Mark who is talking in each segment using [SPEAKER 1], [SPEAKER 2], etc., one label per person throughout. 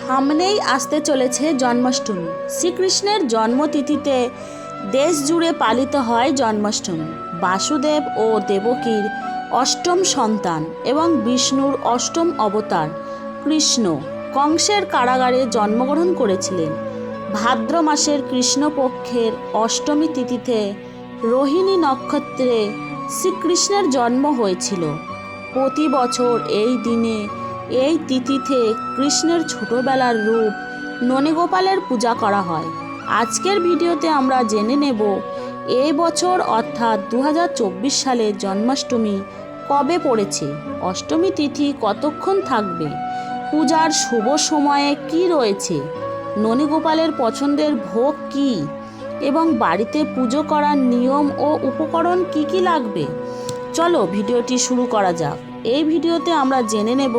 [SPEAKER 1] সামনেই আসতে চলেছে জন্মাষ্টমী। শ্রীকৃষ্ণের জন্মতিথিতে দেশ জুড়ে পালিত হয় জন্মাষ্টমী। বাসুদেব ও দেবকীর অষ্টম সন্তান এবং বিষ্ণুর অষ্টম অবতার কৃষ্ণ কংসের কারাগারে জন্মগ্রহণ করেছিলেন। ভাদ্র মাসের কৃষ্ণপক্ষের অষ্টমী তিথিতে রোহিণী নক্ষত্রে শ্রীকৃষ্ণের জন্ম হয়েছিল। প্রতি বছর এই দিনে এই তিথিতে কৃষ্ণের ছোটবেলার রূপ ননীগোপালের পূজা করা হয়। আজকের ভিডিওতে আমরা জেনে নেব এই বছর অর্থাৎ 2024 সালে জন্মাষ্টমী কবে পড়েছে, অষ্টমী তিথি কতক্ষণ থাকবে, পূজার শুভ সময়ে কি রয়েছে, ননীগোপালের পছন্দের ভোগ কি এবং বাড়িতে পুজো করার নিয়ম ও উপকরণ কি কি লাগবে। চলো ভিডিওটি শুরু করা যাক। এই ভিডিওতে আমরা জেনে নেব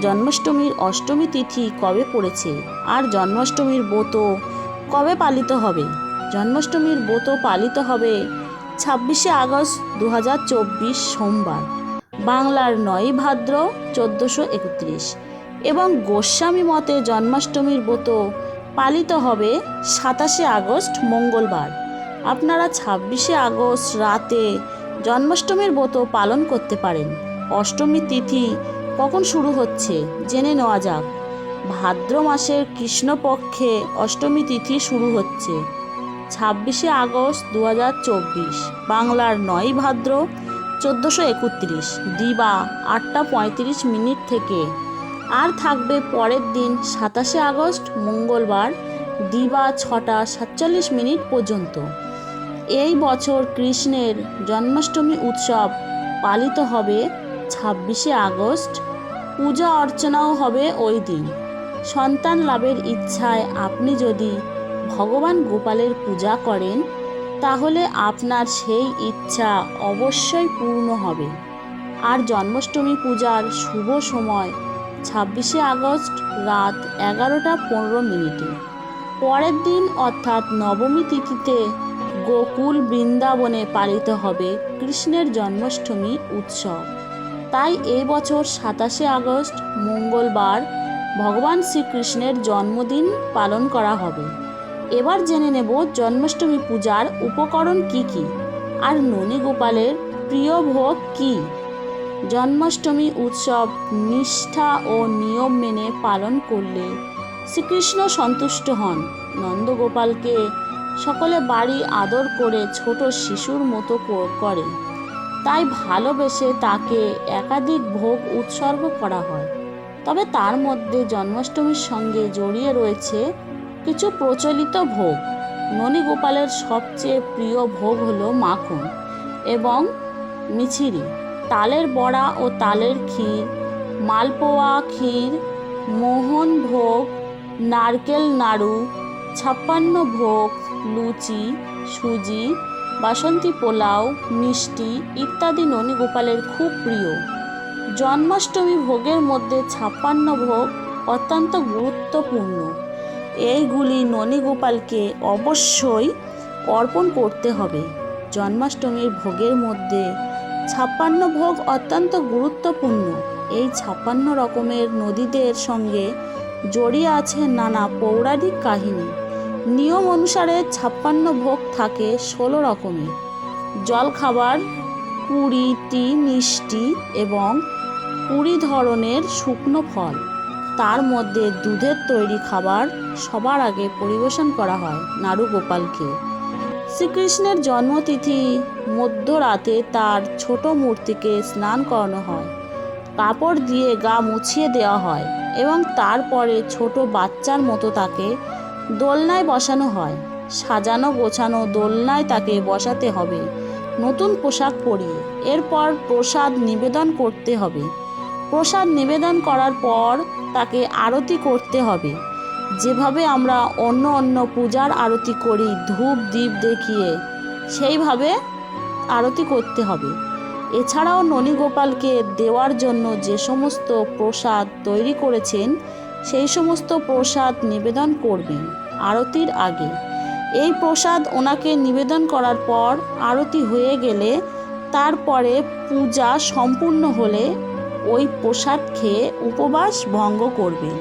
[SPEAKER 1] জন্মাষ্টমীর অষ্টমী তিথি কবে পড়েছে আর জন্মাষ্টমীর ব্রত কবে পালিত হবে। জন্মাষ্টমীর ব্রত পালিত হবে 26শে আগস্ট 2024 সোমবার, বাংলার 9ই ভাদ্র 1431 এবং গোস্বামী মতে জন্মাষ্টমীর ব্রত পালিত হবে 27শে আগস্ট মঙ্গলবার। আপনারা 26শে আগস্ট রাতে জন্মাষ্টমীর ব্রত পালন করতে পারেন। অষ্টমী তিথি কখন শুরু হচ্ছে জেনে নেওয়া যাক। ভাদ্র মাসের কৃষ্ণপক্ষে অষ্টমী তিথি শুরু হচ্ছে 26শে আগস্ট 2024, বাংলার 9ই ভাদ্র 1431 দিবা 8টা 35 মিনিট থেকে আর থাকবে পরের দিন 27শে আগস্ট মঙ্গলবার দিবা 6টা 47 মিনিট পর্যন্ত। এই বছর কৃষ্ণের জন্মাষ্টমী উৎসব পালিত হবে 26শে আগস্ট। পূজা অর্চনাও হবে ওই দিন। সন্তান লাভের ইচ্ছায় আপনি যদি ভগবান গোপালের পূজা করেন তাহলে আপনার সেই ইচ্ছা অবশ্যই পূর্ণ হবে। আর জন্মাষ্টমী পূজার শুভ সময় 26শে আগস্ট রাত 11টা 15 মিনিটে। পরের দিন অর্থাৎ নবমী তিথিতে গোকুল বৃন্দাবনে পালিত হবে কৃষ্ণের জন্মাষ্টমী উৎসব। তাই এই বছর 27শে আগস্ট মঙ্গলবার ভগবান শ্রীকৃষ্ণের জন্মদিন পালন করা হবে। এবার জেনে নেব জন্মাষ্টমী পূজার উপকরণ কি কি আর ননীগোপালের প্রিয় ভোগ কি। জন্মাষ্টমী উৎসব নিষ্ঠা ও নিয়ম মেনে পালন করলে শ্রীকৃষ্ণ সন্তুষ্ট হন। নন্দগোপালকে সকলে বাড়ি আদর করে ছোট শিশুর মতো করে, তাই ভালোবেসে তাকে একাধিক ভোগ উৎসর্গ করা হয়। তবে তার মধ্যে জন্মাষ্টমীর সঙ্গে জড়িয়ে রয়েছে কিছু প্রচলিত ভোগ। ননীগোপালের সবচেয়ে প্রিয় ভোগ হলো মাখন এবং মিছরি, তালের বড়া ও তালের ক্ষীর, মালপোয়া ক্ষীর, মোহন ভোগ, নারকেল নাড়ু, 56 ভোগ, লুচি, সুজি, বাসন্তী পোলাও, মিষ্টি ইত্যাদি ননীগোপালের খুব প্রিয়। জন্মাষ্টমী ভোগের মধ্যে 56 ভোগ অত্যন্ত গুরুত্বপূর্ণ। এইগুলি ননীগোপালকে অবশ্যই অর্পণ করতে হবে। জন্মাষ্টমীর ভোগের মধ্যে 56 ভোগ অত্যন্ত গুরুত্বপূর্ণ। এই 56 রকমের নদীদের সঙ্গে জড়িয়ে আছে নানা পৌরাণিক কাহিনী। নিয়ম অনুসারে 56 ভোগ থাকে 16 রকমের। জলখাবার 20টি মিষ্টি এবং 20 ধরনের শুকনো ফল। তার মধ্যে দুধের তৈরি খাবার সবার আগে পরিবেশন করা হয় নাড়ুগোপালকে। শ্রীকৃষ্ণের জন্মতিথি মধ্যরাতে তার ছোট মূর্তিকে স্নান করানো হয়, কাপড় দিয়ে গা মুছিয়ে দেওয়া হয় এবং তারপরে ছোট বাচ্চার মতো তাকে দোলনায় বসানো হয়। সাজানো গোছানো দোলনায় তাকে বসাতে হবে নতুন পোশাক পরিয়ে। এরপর প্রসাদ নিবেদন করতে হবে। প্রসাদ নিবেদন করার পর তাকে আরতি করতে হবে। যেভাবে আমরা অন্য পূজার আরতি করি ধূপ দীপ দেখিয়ে, সেইভাবে আরতি করতে হবে। এছাড়াও ননীগোপালকে দেওয়ার জন্য যে সমস্ত প্রসাদ তৈরি করেছেন সেই সমস্ত প্রসাদ নিবেদন করবেন আরতির আগে। এই প্রসাদ ওনাকে নিবেদন করার পর আরতি হয়ে গেলে তারপরে পূজা সম্পূর্ণ হলে ওই প্রসাদ খেয়ে উপবাস ভঙ্গ করবেন।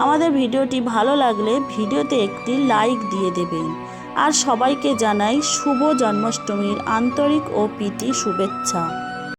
[SPEAKER 1] আমাদের ভিডিওটি ভালো লাগলে ভিডিওতে একটি লাইক দিয়ে দেবেন। আর সবাইকে জানাই শুভ জন্মাষ্টমীর আন্তরিক ও প্রীতি শুভেচ্ছা।